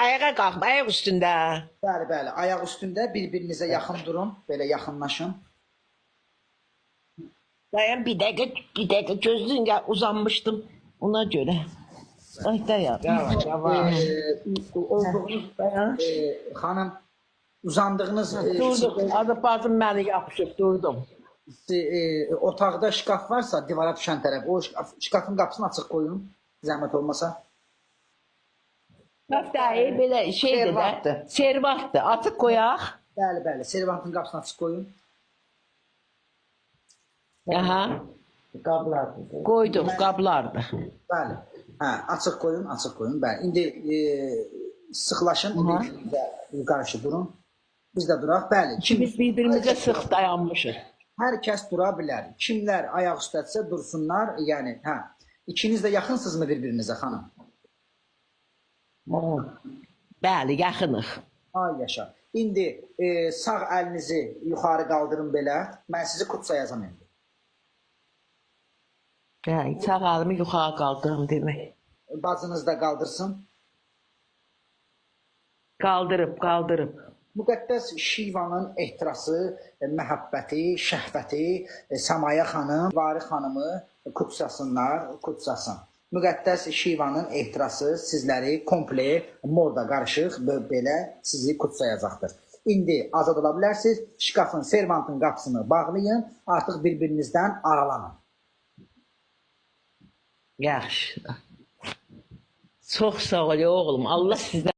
ayağa qalxma, ayaq üstündə. Bəli, bəli. Ayaq üstündə bir-birinizə yaxın durun. Belə yaxınlaşın. Dayan bir dəqiqə gözlüyün ya uzanmışdım ona görə. Ay dayan. Yavaş, yavaş. Olduğunuz Dayan. xanım uzandığınız Durdum. Adıpazım məni yapışıb durdum. otaqda şkaf varsa divara düşən tərəf, o şkafın qapısını açıq qoyun. Zəhmət olmasa. Haftayı belə şeydir Servatdır. də. Servatdır. Açıq qoyaq. Bəli, bəli. Servantın qapısını açıq qoyun. Aha. Qablardır. Qoydum, qablardır. Bəli. Hə, açıq qoyun, açıq qoyun. Bəli. İndi sıxlaşın, indi qarşı durun. Biz də duraq. Bəli. Biz bir-birimizə sıx dayanmışıq. Hər kəs dura bilər. Kimlər ayaq üstədirsə dursunlar. Yəni, hə. İkiniz də yaxınsınızmı bir-birinizə, xanım? Bəli, yaxınıq. Ay yaşa. İndi sağ əlinizi yuxarı qaldırın belə. Mən sizi Qudsa yazam indi. Bəli, sağ əlimi yuxarı qaldırım demək. Bacınız da qaldırsın. Qaldırıb. Müqəddəs Şivanın ehtirası, məhəbbəti, şəhvəti, Səmaya xanım, Vari xanımı kutsasın. Müqəddəs Şivanın ehtirası sizləri komple morda qarışıq belə sizi kutsayacaqdır. İndi azad ola bilərsiniz. Şkafın, servantın qapısını bağlayın. Artıq bir-birinizdən aralanın. Yaxşı. Çox sağ ol oğlum. Allah sizdən